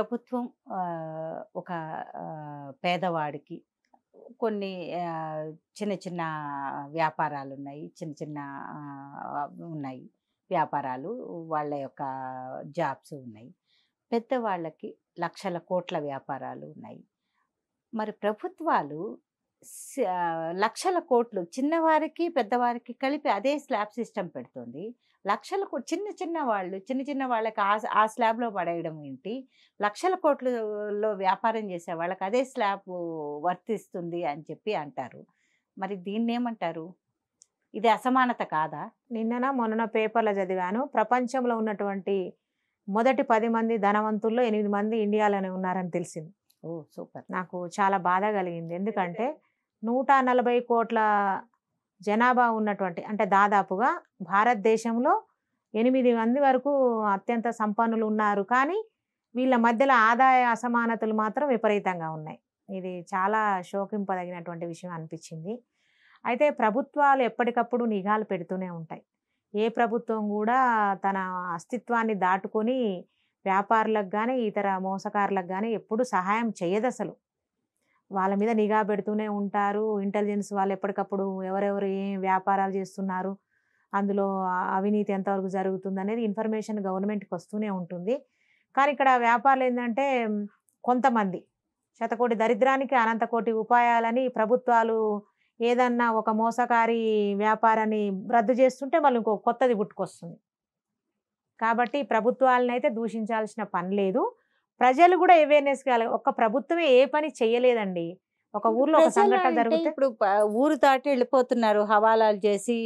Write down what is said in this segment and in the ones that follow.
ప్రభుత్వం ఒక పేదవాడికి కొన్ని చిన్న చిన్న వ్యాపారాలున్నాయి. చిన్న చిన్న ఉన్నాయి వ్యాపారాలు. వాళ్ళ యొక్క జాబ్స్ ఉన్నాయి. పెద్దవాళ్ళకి లక్షల కోట్ల వ్యాపారాలు ఉన్నాయి. మరి ప్రభుత్వాలు లక్షల కోట్లు చిన్నవారికి, పెద్దవారికి కలిపి అదే స్లాబ్ సిస్టమ్ పెడుతుంది. లక్షల చిన్న చిన్న వాళ్ళు చిన్న చిన్న వాళ్ళకి ఆ స్లాబ్‌లో పడేయడం ఏంటి? లక్షల కోట్లలో వ్యాపారం చేసే వాళ్ళకి అదే స్లాబ్ వర్తిస్తుంది అని చెప్పి అంటారు. మరి దీన్నేమంటారు? ఇది అసమానత కాదా? మొన్ననో పేపర్‌లో చదివాను. ప్రపంచంలో ఉన్నటువంటి మొదటి 10 మంది ధనవంతుల్లో 8 మంది ఇండియాలోనే ఉన్నారని తెలిసింది. ఓహ్! సూపర్. నాకు చాలా బాధ కలిగింది. ఎందుకంటే 140,00,00,000 జనాభా ఉన్నటువంటి అంటే దాదాపుగా భారతదేశంలో 8 మంది వరకు అత్యంత సంపన్నులు ఉన్నారు. కానీ వీళ్ళ మధ్యలో ఆదాయ అసమానతలు మాత్రం విపరీతంగా ఉన్నాయి. ఇది చాలా శోకింపదగినటువంటి విషయం అనిపించింది. అయితే ప్రభుత్వాలు ఎప్పటికప్పుడు నిఘాలు పెడుతూనే ఉంటాయి. ఏ ప్రభుత్వం కూడా తన అస్తిత్వాన్ని దాటుకొని వ్యాపారులకు గానీ, ఇతర మోసకారులకు గానీ ఎప్పుడు సహాయం చేయదసలు. వాళ్ళ మీద నిఘా పెడుతూనే ఉంటారు. ఇంటెలిజెన్స్ వాళ్ళు ఎప్పటికప్పుడు ఎవరెవరు ఏం వ్యాపారాలు చేస్తున్నారు, అందులో అవినీతి ఎంతవరకు జరుగుతుందనేది ఇన్ఫర్మేషన్ గవర్నమెంట్‌కి వస్తూనే ఉంటుంది. కానీ ఇక్కడ వ్యాపారులు ఏందంటే కొంతమంది శతకోటి దరిద్రానికి అనంతకోటి ఉపాయాలని ప్రభుత్వాలు ఏదన్నా ఒక మోసకారి వ్యాపారాన్ని రద్దు చేస్తుంటే మళ్ళీ ఇంకో కొత్తది పుట్టుకొస్తుంది. కాబట్టి ప్రభుత్వాలనైతే దూషించాల్సిన పని లేదు. ప్రజలు కూడా అవేర్‌నెస్ ఒక్క ప్రభుత్వమే ఏ పని చెయ్యలేదండి. ఒక ఊర్లో ఒక సంఘటన జరిగితే ఇప్పుడు ఊరు దాటి వెళ్ళిపోతున్నారు. హవాలాలు చేసి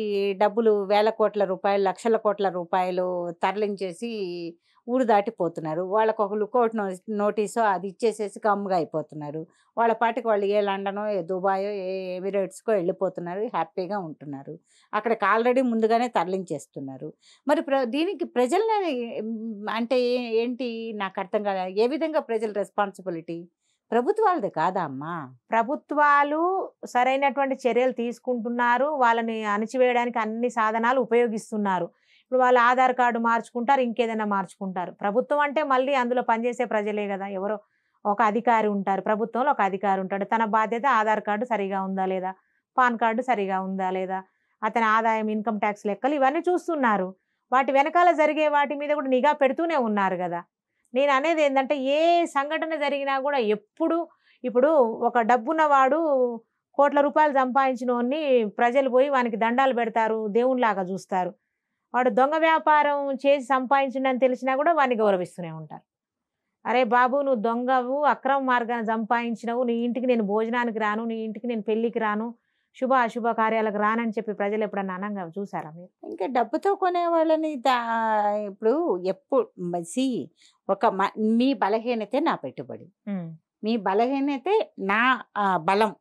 డబ్బులు వేల కోట్ల రూపాయలు, లక్షల కోట్ల రూపాయలు తరలించేసి ఊరు దాటిపోతున్నారు. వాళ్ళకొక లుకౌట్ నోటీసో అది ఇచ్చేసేసి గమ్ముగా అయిపోతున్నారు. వాళ్ళ పాటికి వాళ్ళు ఏ లండనో, ఏ దుబాయో, ఏ ఎమిరేట్స్‌కో వెళ్ళిపోతున్నారు. హ్యాపీగా ఉంటున్నారు. అక్కడికి ఆల్రెడీ ముందుగానే తరలించేస్తున్నారు. మరి దీనికి ప్రజలని అంటే ఏంటి నాకు అర్థం కాలేదు. ఏ విధంగా ప్రజల రెస్పాన్సిబిలిటీ? ప్రభుత్వాలది కాదా అమ్మా? ప్రభుత్వాలు సరైనటువంటి చర్యలు తీసుకుంటున్నారు. వాళ్ళని అణిచివేయడానికి అన్ని సాధనాలు ఉపయోగిస్తున్నారు. ఇప్పుడు వాళ్ళు ఆధార్ కార్డు మార్చుకుంటారు, ఇంకేదైనా మార్చుకుంటారు. ప్రభుత్వం అంటే మళ్ళీ అందులో పనిచేసే ప్రజలే కదా! ఎవరో ఒక అధికారి ఉంటారు. ప్రభుత్వంలో ఒక అధికారి ఉంటాడు. తన బాధ్యత ఆధార్ కార్డు సరిగా ఉందా లేదా? పాన్ కార్డు సరిగా ఉందా లేదా? అతని ఆదాయం, ఇన్‌కమ్ టాక్స్ లెక్కలు ఇవన్నీ చూస్తున్నారు. వాటి వెనకాల జరిగే వాటి మీద కూడా నిఘా పెడుతూనే ఉన్నారు గదా! నేను అనేది ఏందంటే ఏ సంఘటన జరిగినా కూడా ఇప్పుడు ఒక డబ్బున్నవాడు కోట్ల రూపాయలు సంపాదించినోన్ని ప్రజలు పోయి వానికి దండాలు పెడతారు. దేవునిలాగా చూస్తారు. వాడు దొంగ వ్యాపారం చేసి సంపాదించిండని తెలిసినా కూడా వాడిని గౌరవిస్తూనే ఉంటారు. అరే బాబు, నువ్వు దొంగవు, అక్రమ మార్గాన సంపాదించినవు, నీ ఇంటికి నేను భోజనానికి రాను, నీ ఇంటికి నేను పెళ్ళికి రాను, అశుభ కార్యాలకు రానని చెప్పి ప్రజలు ఎప్పుడన్నా అనంగా చూసారా మీరు? ఇంకా డబ్బుతో కొనే వాళ్ళని ఇప్పుడు ఒక మీ బలహీనతే నా పెట్టుబడి, మీ బలహీనతే నా బలం.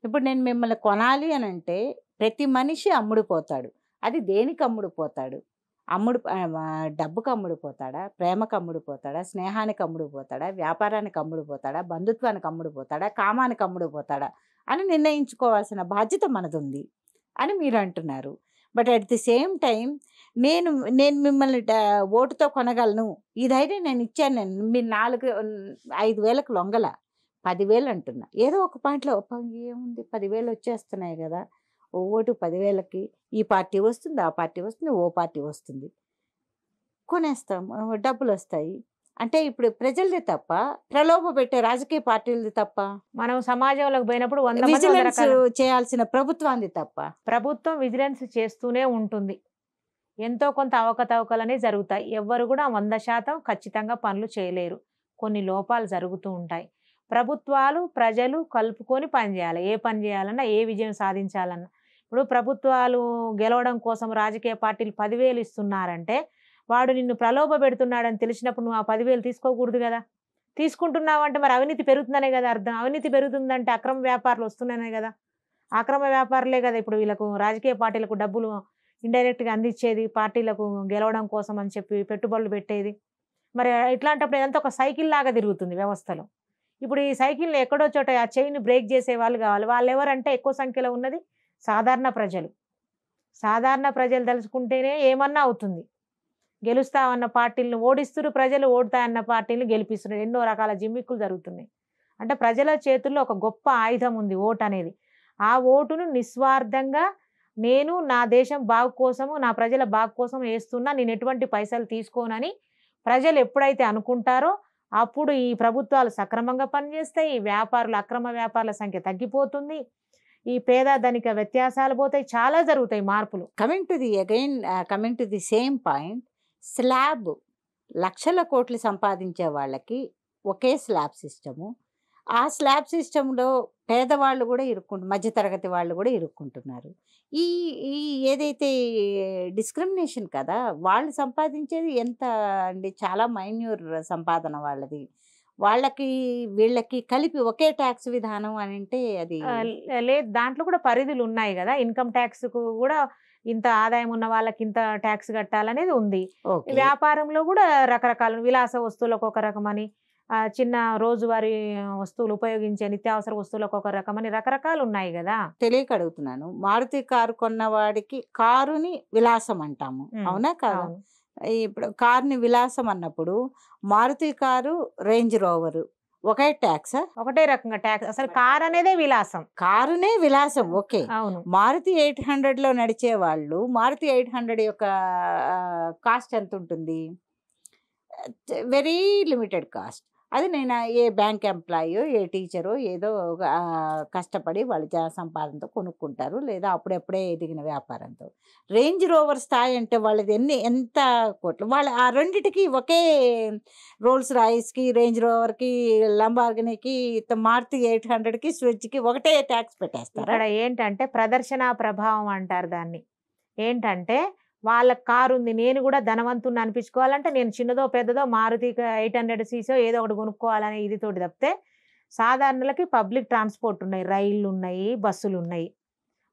ఇప్పుడు నేను మిమ్మల్ని కొనాలి అని అంటే ప్రతి మనిషి అమ్ముడుపోతాడు. అది దేనికి అమ్ముడుపోతాడు? డబ్బుకు అమ్ముడుపోతాడా? ప్రేమకు అమ్ముడుపోతాడా? స్నేహానికి అమ్ముడుపోతాడా? వ్యాపారానికి అమ్ముడుపోతాడా? బంధుత్వానికి అమ్ముడుపోతాడా? కామానికి అమ్ముడుపోతాడా అని నిర్ణయించుకోవాల్సిన బాధ్యత మనదుంది అని మీరు అంటున్నారు. But at the same time నేను మిమ్మల్ని ఓటుతో కొనగలను, ఈ ధైర్యం నేను ఇచ్చాను. మీరు 5,000కి లొంగల, 10,000 అంటున్నా. ఏదో ఒక పాయింట్లో ఏముంది, 10,000 వచ్చేస్తున్నాయి కదా, ఓటు 10,000కి ఈ పార్టీ వస్తుంది, ఆ పార్టీ వస్తుంది, ఓ పార్టీ వస్తుంది, కొనేస్తాం, డబ్బులు వస్తాయి అంటే ఇప్పుడు ప్రజలది తప్ప, ప్రలోభ పెట్టే రాజకీయ పార్టీలది తప్ప, మనం సమాజంలోకి పోయినప్పుడు విజిలెన్స్ చేయాల్సిన ప్రభుత్వాన్ని తప్ప? ప్రభుత్వం విజిలెన్స్ చేస్తూనే ఉంటుంది. ఎంతో కొంత అవకతవకలనే జరుగుతాయి. ఎవ్వరు కూడా 100% ఖచ్చితంగా పనులు చేయలేరు. కొన్ని లోపాలు జరుగుతూ ఉంటాయి. ప్రభుత్వాలు ప్రజలు కలుపుకొని పనిచేయాలి. ఏ పని చేయాలన్నా, ఏ విజయం సాధించాలన్నా. ఇప్పుడు ప్రభుత్వాలు గెలవడం కోసం రాజకీయ పార్టీలు 10,000 ఇస్తున్నారంటే వాడు నిన్ను ప్రలోభ పెడుతున్నాడని తెలిసినప్పుడు నువ్వు ఆ 10,000 తీసుకోకూడదు కదా. తీసుకుంటున్నావు అంటే మరి అవినీతి పెరుగుతుందనే కదా అర్థం. అవినీతి పెరుగుతుందంటే అక్రమ వ్యాపారాలు వస్తున్నానే కదా. అక్రమ వ్యాపారులే కదా ఇప్పుడు వీళ్ళకు రాజకీయ పార్టీలకు డబ్బులు ఇండైరెక్ట్గా అందించేది, పార్టీలకు గెలవడం కోసం అని చెప్పి పెట్టుబడులు పెట్టేది. మరి ఇట్లాంటప్పుడు ఇదంతా ఒక సైకిల్ లాగా తిరుగుతుంది వ్యవస్థలో. ఇప్పుడు ఈ సైకిల్ని ఎక్కడో చోట ఆ చైన్ బ్రేక్ చేసే వాళ్ళు కావాలి. వాళ్ళు ఎవరంటే ఎక్కువ సంఖ్యలో ఉన్నది సాధారణ ప్రజలు. సాధారణ ప్రజలు తలుచుకుంటేనే ఏమన్నా అవుతుంది. గెలుస్తామన్న పార్టీలను ఓడిస్తున్నారు, ప్రజలు ఓడతాయన్న పార్టీలను గెలిపిస్తున్నారు. ఎన్నో రకాల జిమ్మిక్కులు జరుగుతున్నాయి. అంటే ప్రజల చేతుల్లో ఒక గొప్ప ఆయుధం ఉంది ఓటు అనేది. ఆ ఓటును నిస్వార్థంగా నేను నా దేశం బాగు కోసము, నా ప్రజల బాగు కోసం వేస్తున్నా, నేను ఎటువంటి పైసలు తీసుకోనని ప్రజలు ఎప్పుడైతే అనుకుంటారో అప్పుడు ఈ ప్రభుత్వాలు సక్రమంగా పనిచేస్తాయి. ఈ వ్యాపారులు, అక్రమ వ్యాపారుల సంఖ్య తగ్గిపోతుంది. ఈ పేద ధనిక వ్యత్యాసాలు పోతాయి. చాలా జరుగుతాయి మార్పులు. Coming to the same point, slab లక్షల కోట్లు సంపాదించే వాళ్ళకి ఒకే స్లాబ్ సిస్టము. ఆ స్లాబ్ సిస్టంలో పేదవాళ్ళు కూడా మధ్యతరగతి వాళ్ళు కూడా ఇరుక్కుంటున్నారు. ఈ ఈ ఏదైతే డిస్క్రిమినేషన్ కదా, వాళ్ళు సంపాదించేది ఎంత అండి, చాలా మైన్యూర్ సంపాదన వాళ్ళది. వాళ్ళకి వీళ్ళకి కలిపి ఒకే ట్యాక్స్ విధానం అని అంటే అది లేదు, దాంట్లో కూడా పరిధులు ఉన్నాయి కదా. ఇన్కమ్ ట్యాక్స్ కు కూడా ఇంత ఆదాయం ఉన్న వాళ్ళకి ఇంత ట్యాక్స్ కట్టాలనేది ఉంది. ఓకే. వ్యాపారంలో కూడా రకరకాల విలాస వస్తువులకు ఒక రకమని, చిన్న రోజువారీ వస్తువులు ఉపయోగించే నిత్యావసర వస్తువులకు ఒక రకమని రకరకాలు ఉన్నాయి కదా. తెలియక అడుగుతున్నాను. మారుతి కారు కొన్నవాడికి కారుని విలాసం అంటాము, అవునా కాదా? అవును. ఇప్పుడు కార్ని విలాసం అన్నప్పుడు మారుతి కారు, రేంజ్ రోవరు ఒకే ట్యాక్సా? ఒకటే రకంగా ట్యాక్స్. అసలు కార్ అనేదే విలాసం. కారునే విలాసం, ఓకే. అవును. మారుతి 800లో నడిచే వాళ్ళు, మారుతి 800 యొక్క కాస్ట్ ఎంత ఉంటుంది? Very limited cost. అది నేను ఏ బ్యాంక్ ఎంప్లాయో, ఏ టీచరో ఏదో కష్టపడి వాళ్ళ సంపాదనతో కొనుక్కుంటారు, లేదా అప్పుడెప్పుడే ఎదిగిన వ్యాపారంతో. రేంజ్ రోవర్ స్థాయి అంటే వాళ్ళది ఎంత కోట్లు. వాళ్ళ ఆ రెండిటికి ఒకే, రోల్స్ రాయిస్కి, రేంజ్ రోవర్కి, లంబార్గినికి, మారుతి 800కి, స్విచ్కి ఒకటే ట్యాక్స్ పెట్టేస్తారు. ఇక్కడ ఏంటంటే ప్రదర్శన ప్రభావం అంటారు దాన్ని. ఏంటంటే వాళ్ళ కారు ఉంది, నేను కూడా ధనవంతుని అనిపించుకోవాలంటే నేను చిన్నదో పెద్దదో మారుతి 800cc ఏదో ఒకటి కొనుక్కోవాలనే ఇది తోటి తప్పితే, సాధారణలకి పబ్లిక్ ట్రాన్స్పోర్ట్ ఉన్నాయి, రైళ్ళు ఉన్నాయి, బస్సులు ఉన్నాయి,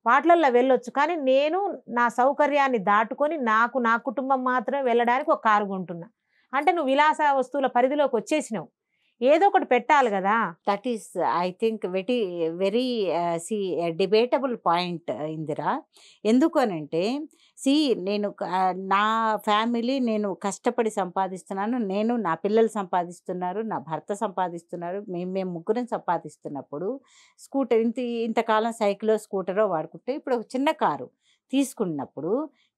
వాటిల్లో వెళ్ళొచ్చు. కానీ నేను నా సౌకర్యాన్ని దాటుకొని నా కుటుంబం మాత్రమే వెళ్ళడానికి ఒక కారు కొంటున్నా అంటే నువ్వు విలాస వస్తువుల పరిధిలోకి వచ్చేసినావు. ఏదో ఒకటి పెట్టాలి కదా. That is I think very debatable point Indira. ఎందుకనంటే నేను నా ఫ్యామిలీ, నేను కష్టపడి సంపాదిస్తున్నాను, నేను, నా పిల్లలు సంపాదిస్తున్నారు, నా భర్త సంపాదిస్తున్నారు, మేము ముగ్గురం సంపాదిస్తున్నప్పుడు స్కూటర్ ఇంతకాలం సైకిలో స్కూటరో వాడుకుంటే ఇప్పుడు ఒక చిన్న కారు తీసుకున్నప్పుడు,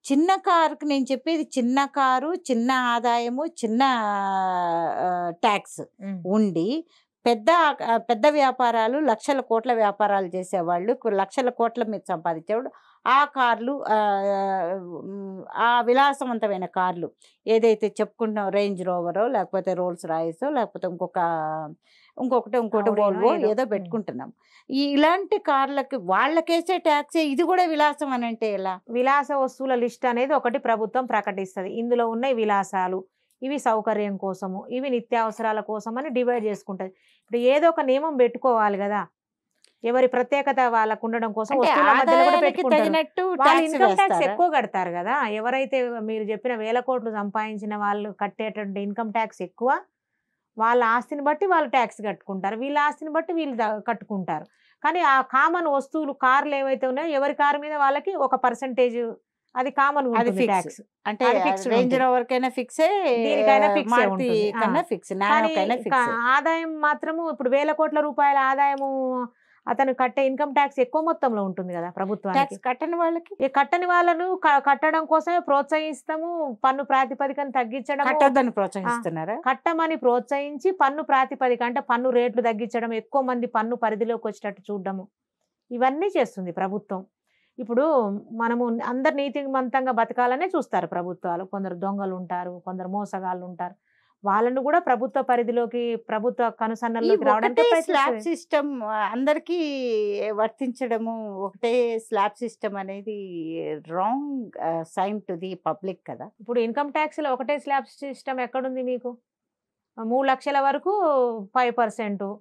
చిన్న కారుకి నేను చెప్పేది చిన్న కారు, చిన్న ఆదాయము, చిన్న ట్యాక్స్ ఉండి, పెద్ద వ్యాపారాలు, లక్షల కోట్ల వ్యాపారాలు చేసేవాళ్ళు, లక్షల కోట్ల మీద సంపాదించేవాళ్ళు ఆ కార్లు, ఆ విలాసవంతమైన కార్లు ఏదైతే చెప్పుకుంటున్నాం, రేంజ్ రోవరో, లేకపోతే రోల్స్ రాయిసో, లేకపోతే ఇంకొకటి వోల్వో ఏదో పెట్టుకుంటున్నాం. ఇలాంటి కార్లకి వాళ్ళకేసే ట్యాక్సే ఇది కూడా విలాసం అని అంటే ఎలా? విలాస వస్తువుల లిస్ట్ అనేది ఒకటి ప్రభుత్వం ప్రకటిస్తుంది. ఇందులో ఉన్న విలాసాలు, ఇవి సౌకర్యం కోసము, ఇవి నిత్యావసరాల కోసం అని డివైడ్ చేసుకుంటుంది. ఇప్పుడు ఏదో ఒక నియమం పెట్టుకోవాలి కదా, ఎవరి ప్రత్యేకత వాళ్ళకు ఉండడం కోసం వస్తువుల మధ్యలో కూడా పెట్టుకుంటారు. వాళ్ళు ఇన్కమ్ ట్యాక్స్ ఎక్కువ కడతారు కదా. ఎవరైతే మీరు చెప్పిన 1000 కోట్లు సంపాదించిన వాళ్ళు కట్టేటువంటి ఇన్కమ్ ట్యాక్స్ ఎక్కువ, వాళ్ళ ఆస్తిని బట్టి వాళ్ళు ట్యాక్స్ కట్టుకుంటారు, వీళ్ళ ఆస్తిని బట్టి వీళ్ళు కట్టుకుంటారు. కానీ ఆ కామన్ వస్తువులు, కార్లు ఏవైతే ఉన్నాయో ఎవరి కారు మీద వాళ్ళకి ఒక పర్సెంటేజ్ అది కామన్ ఉంటుంది ట్యాక్స్. అంటే రేంజ్ రోవర్ కైనా ఫిక్సే, దీనికైనా ఫిక్స్ ఫిక్స్. ఆదాయం మాత్రము ఇప్పుడు 1000 కోట్ల రూపాయల ఆదాయము అతను కట్టే ఇన్కమ్ ట్యాక్స్ ఎక్కువ మొత్తంలో ఉంటుంది కదా ప్రభుత్వానికి. కట్టని వాళ్ళను కట్టడం కోసమే ప్రోత్సహిస్తాము, పన్ను ప్రాతిపదికను తగ్గించడం, ప్రోత్సహిస్తున్నారా? కట్టమని ప్రోత్సహించి పన్ను ప్రాతిపదిక అంటే పన్ను రేట్లు తగ్గించడం, ఎక్కువ మంది పన్ను పరిధిలోకి వచ్చేటట్టు చూడడము, ఇవన్నీ చేస్తుంది ప్రభుత్వం. ఇప్పుడు మనము అందరు నీతిమంతంగా బతకాలనే చూస్తారు ప్రభుత్వాలు. కొందరు దొంగలు ఉంటారు, కొందరు మోసగాళ్ళు ఉంటారు, వాళ్ళను కూడా ప్రభుత్వ పరిధిలోకి, ప్రభుత్వ కనుసన్నల్లోకి రావడానికి స్లాబ్ సిస్టమ్ అందరికీ వర్తించడము, ఒకటే స్లాబ్ సిస్టమ్ అనేది wrong sign to the public కదా. ఇప్పుడు ఇన్కమ్ ట్యాక్స్ లో ఒకటే స్లాబ్ సిస్టమ్ ఎక్కడుంది మీకు? 3 లక్షల వరకు 5%,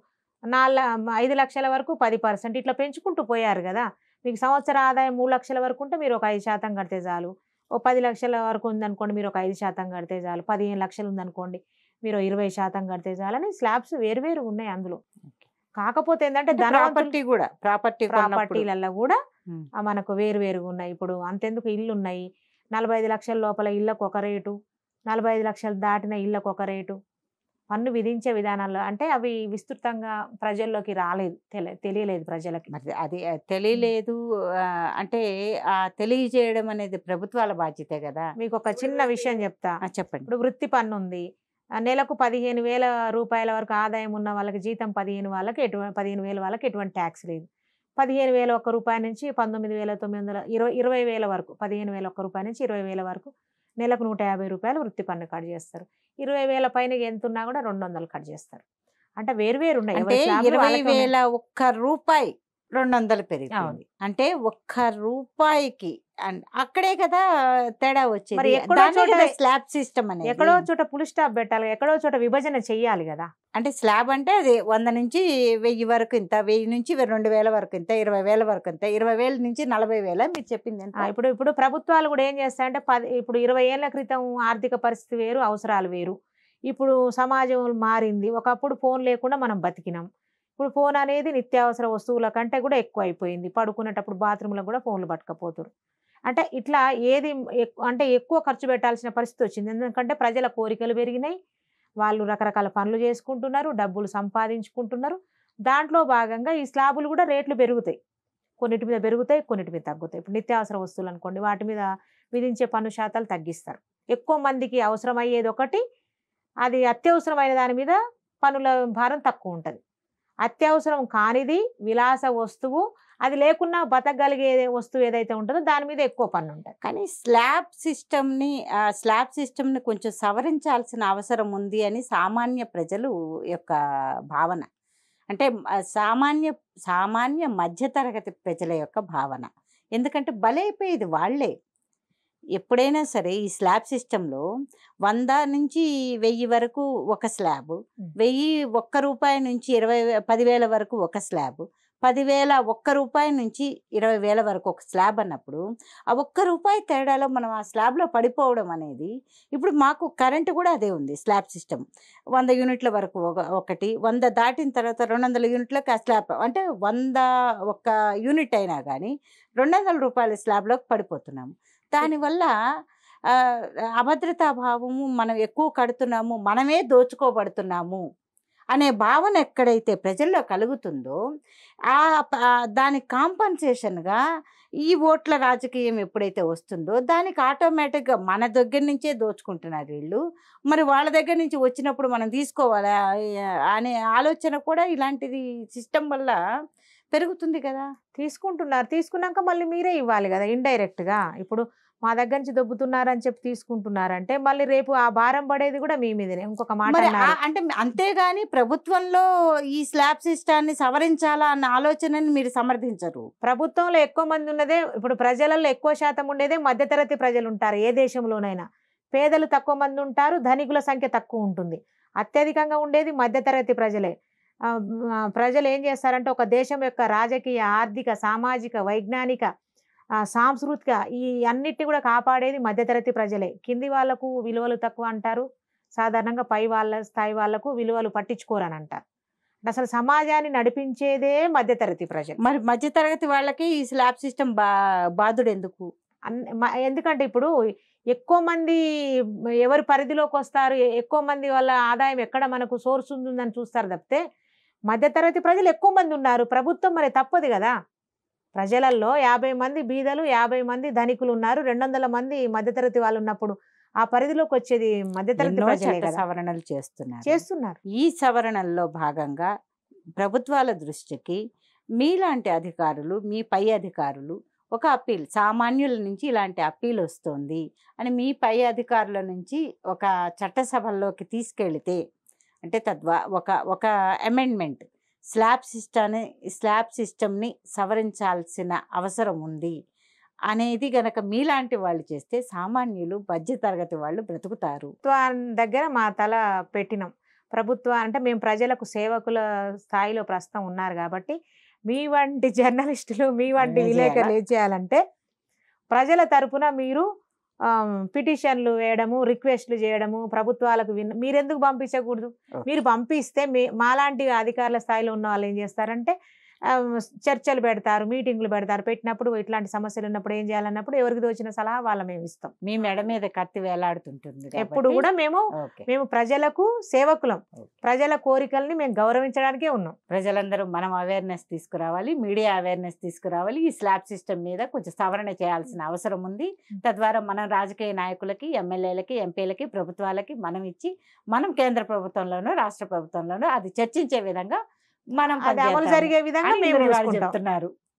5 లక్షల వరకు 10%, ఇట్లా పెంచుకుంటూ పోయారు కదా. మీకు సంవత్సర ఆదాయం 3 లక్షల వరకు ఉంటే మీరు ఒక 5% కడితే చాలు. ఓ 10 లక్షల వరకు ఉందనుకోండి, మీరు ఒక 5% కడితే చాలు. 15 లక్షలు ఉందనుకోండి, మీరు 20% కడితే చాలు అని స్లాబ్స్ వేరువేరు ఉన్నాయి అందులో. కాకపోతే ఏంటంటే ప్రాపర్టీలలో కూడా మనకు వేరువేరుగా ఉన్నాయి. ఇప్పుడు అంతెందుకు, ఇల్లు ఉన్నాయి, 45 లక్షల లోపల ఇళ్ళకు ఒక రేటు, 45 లక్షలు దాటిన ఇళ్ళకు ఒక రేటు, పన్ను విధించే విధానాల్లో అంటే అవి విస్తృతంగా ప్రజల్లోకి రాలేదు, తెలియలేదు ప్రజలకి. మరి అది తెలియలేదు. అంటే తెలియజేయడం అనేది ప్రభుత్వాల బాధ్యతే కదా. మీకు ఒక చిన్న విషయం చెప్తా. చెప్పండి. ఇప్పుడు వృత్తి పన్ను ఉంది, నెలకు 15,000 రూపాయల వరకు ఆదాయం ఉన్న వాళ్ళకి జీతం 15,000 వాళ్ళకి ఎటువంటి ట్యాక్స్ లేదు. 15,000 రూపాయల నుంచి 19,900 20,000 వరకు, 15,000 రూపాయల నుంచి 20,000 వరకు నెలకు 150 రూపాయలు వృత్తి పన్ను కట్ చేస్తారు. 20,000 పైన ఎంత ఉన్నా కూడా 200 కట్ చేస్తారు. అంటే వేరు ఉన్నాయి. అంటే 20,000 రూపాయి 200 పెరిగింది అంటే రూపాయికి అక్కడే కదా తేడా వచ్చేది. స్లాబ్ సిస్టమ్ అనేది ఎక్కడో చోట ఫుల్ స్టాప్ పెట్టాలి, ఎక్కడో చోట విభజన చెయ్యాలి కదా. అంటే స్లాబ్ అంటే అది 100 నుంచి 1000 వరకు ఇంత, 1000 నుంచి 2,000 వరకు ఇంత, 20,000 వరకు ఇంత, 20,000 నుంచి 40,000 మీరు చెప్పింది ఎంత. ఇప్పుడు ప్రభుత్వాలు కూడా ఏం చేస్తాయంటే ఇప్పుడు 20 ఏళ్ల క్రితం ఆర్థిక పరిస్థితి వేరు, అవసరాలు వేరు. ఇప్పుడు సమాజం మారింది. ఒకప్పుడు ఫోన్ లేకుండా మనం బతికినాం. ఇప్పుడు ఫోన్ అనేది నిత్యావసర వస్తువుల కంటే కూడా ఎక్కువ అయిపోయింది. పడుకునేటప్పుడు బాత్రూంలో కూడా ఫోన్లు పట్టుకపోతారు. అంటే ఇట్లా ఏది అంటే ఎక్కువ ఖర్చు పెట్టాల్సిన పరిస్థితి వచ్చింది. ఎందుకంటే ప్రజల కోరికలు పెరిగినాయి, వాళ్ళు రకరకాల పనులు చేసుకుంటున్నారు, డబ్బులు సంపాదించుకుంటున్నారు. దాంట్లో భాగంగా ఈ స్లాబులు కూడా రేట్లు పెరుగుతాయి. కొన్నిటి మీద పెరుగుతాయి, కొన్నిటి మీద తగ్గుతాయి. ఇప్పుడు నిత్యావసర వస్తువులు అనుకోండి, వాటి మీద విధించే పన్ను శాతాలు తగ్గిస్తారు. ఎక్కువ మందికి అవసరమయ్యేది ఒకటి, అది అత్యవసరమైన దాని మీద పన్నుల భారం తక్కువ ఉంటుంది. అత్యవసరం కానిది విలాస వస్తువు, అది లేకున్నా బతకగలిగే వస్తువు ఏదైతే ఉంటుందో దాని మీద ఎక్కువ పన్ను ఉంటుంది. కానీ స్లాబ్ సిస్టమ్ని కొంచెం సవరించాల్సిన అవసరం ఉంది అని సామాన్య ప్రజలు యొక్క భావన. అంటే సామాన్య మధ్యతరగతి ప్రజల యొక్క భావన. ఎందుకంటే బలైపోయేది వాళ్ళే. ఎప్పుడైనా సరే ఈ స్లాబ్ సిస్టంలో 100 నుంచి 1000 వరకు ఒక స్లాబ్, 1000 రూపాయి నుంచి 10,000 వరకు ఒక స్లాబ్, 10,000 రూపాయి నుంచి 20,000 వరకు ఒక స్లాబ్ అన్నప్పుడు ఆ రూపాయి తేడాలో మనం ఆ స్లాబ్లో పడిపోవడం అనేది. ఇప్పుడు మాకు కరెంటు కూడా అదే ఉంది. స్లాబ్ సిస్టమ్ 100 యూనిట్ల వరకు ఒకటి, 100 దాటిన తర్వాత 200 యూనిట్లకు ఆ స్లాబ్, అంటే 100 యూనిట్ అయినా కానీ 200 రూపాయల స్లాబ్లోకి పడిపోతున్నాము. దానివల్ల అభద్రతాభావము, మనం ఎక్కువ కడుతున్నాము, మనమే దోచుకోబడుతున్నాము అనే భావన ఎక్కడైతే ప్రజల్లో కలుగుతుందో దానికి కాంపన్సేషన్గా ఈ ఓట్ల రాజకీయం ఎప్పుడైతే వస్తుందో దానికి ఆటోమేటిక్గా మన దగ్గర నుంచే దోచుకుంటున్నారు వీళ్ళు. మరి వాళ్ళ దగ్గర నుంచి వచ్చినప్పుడు మనం తీసుకోవాలా అనే ఆలోచన కూడా ఇలాంటిది సిస్టమ్ వల్ల పెరుగుతుంది కదా. తీసుకున్నాక మళ్ళీ మీరే ఇవ్వాలి కదా ఇండైరెక్ట్గా. ఇప్పుడు మా దగ్గర నుంచి దొబ్బుతున్నారని చెప్పి తీసుకుంటున్నారంటే మళ్ళీ రేపు ఆ భారం పడేది కూడా మీ మీదనే. ఇంకొక మాట అంటే అంతేగాని ప్రభుత్వంలో ఈ స్లాబ్ సిస్టాన్ని సవరించాలా అన్న ఆలోచనని మీరు సమర్థించరు. ప్రభుత్వంలో ఎక్కువ మంది ఉన్నదే, ఇప్పుడు ప్రజలలో ఎక్కువ శాతం ఉండేదే మధ్యతరగతి ప్రజలు ఉంటారు ఏ దేశంలోనైనా. పేదలు తక్కువ మంది ఉంటారు, ధనికుల సంఖ్య తక్కువ ఉంటుంది. అత్యధికంగా ఉండేది మధ్యతరగతి ప్రజలే. ప్రజలు ఏం చేస్తారంటే ఒక దేశం యొక్క రాజకీయ, ఆర్థిక, సామాజిక, వైజ్ఞానిక, సాంస్కృతిక ఈ అన్నిటి కూడా కాపాడేది మధ్యతరగతి ప్రజలే. కింది వాళ్లకు విలువలు తక్కువ అంటారు, సాధారణంగా పై వాళ్ళ స్థాయి వాళ్లకు విలువలు పట్టించుకోరని అంటారు. అసలు సమాజాన్ని నడిపించేదే మధ్యతరగతి ప్రజలు. మరి మధ్యతరగతి వాళ్ళకి ఈ స్లాబ్ సిస్టమ్ బాధుడు ఎందుకు? ఎందుకంటే ఇప్పుడు ఎక్కువ మంది ఎవరి పరిధిలోకి వస్తారు, ఎక్కువ మంది వాళ్ళ ఆదాయం ఎక్కడ మనకు సోర్స్ ఉందని చూస్తారు తప్పితే మధ్యతరగతి ప్రజలు ఎక్కువ మంది ఉన్నారు. ప్రభుత్వం మరి తప్పదు కదా. ప్రజలలో 50 మంది బీదలు, 50 మంది ధనికులు ఉన్నారు, 200 మంది మధ్యతరగతి వాళ్ళు ఉన్నప్పుడు ఆ పరిధిలోకి వచ్చేది మధ్యతరగతి ప్రజలే కదా. సవరణలు చేస్తున్నారు. ఈ సవరణల్లో భాగంగా ప్రభుత్వాల దృష్టికి మీలాంటి అధికారులు, మీ పై అధికారులు ఒక అప్పీల్, సామాన్యుల నుంచి ఇలాంటి అప్పీల్ వస్తుంది అని మీ పై అధికారుల నుంచి ఒక చట్టసభల్లోకి తీసుకెళ్తే, అంటే ఒక అమెండ్మెంట్, స్లాబ్ సిస్టమ్ని సవరించాల్సిన అవసరం ఉంది అనేది గనక మీలాంటి వాళ్ళు చేస్తే సామాన్యులు, మధ్యతరగతి వాళ్ళు బ్రతుకుతారు. దగ్గర మా తల పెట్టినాం. అంటే మేము ప్రజలకు సేవకుల స్థాయిలో ప్రస్తుతం ఉన్నారు కాబట్టి మీ వంటి జర్నలిస్టులు, మీ వంటి విలేకరులు ఏం చేయాలంటే ప్రజల తరపున మీరు పిటిషన్లు వేయడము, రిక్వెస్ట్లు చేయడము, ప్రభుత్వాలకు మీరెందుకు పంపించకూడదు? మీరు పంపిస్తే మాలాంటి అధికారుల స్థాయిలో ఉన్న వాళ్ళు ఏం చేస్తారంటే చర్చలు పెడతారు, మీటింగ్లు పెడతారు. పెట్టినప్పుడు ఇట్లాంటి సమస్యలు ఉన్నప్పుడు ఏం చేయాలన్నప్పుడు ఎవరికి దోచిన సలహా వాళ్ళ మేము ఇస్తాం. మీ మెడ మీద కత్తి వేలాడుతుంటుంది ఎప్పుడు కూడా ఓకే. మేము ప్రజలకు సేవకులం. ఓకే. ప్రజల కోరికల్ని మేము గౌరవించడానికే ఉన్నాం. ప్రజలందరూ మనం అవేర్నెస్ తీసుకురావాలి, మీడియా అవేర్నెస్ తీసుకురావాలి. ఈ స్లాబ్ సిస్టమ్ మీద కొంచెం సవరణ చేయాల్సిన అవసరం ఉంది. తద్వారా మనం రాజకీయ నాయకులకి, ఎమ్మెల్యేలకి, ఎంపీలకి, ప్రభుత్వాలకి మనం ఇచ్చి మనం కేంద్ర ప్రభుత్వంలోనూ రాష్ట్ర ప్రభుత్వంలోనూ అది చర్చించే విధంగా మనం అది అమలు జరిగే విధంగా మేము చూసుకుంటాం. చెప్తున్నారు.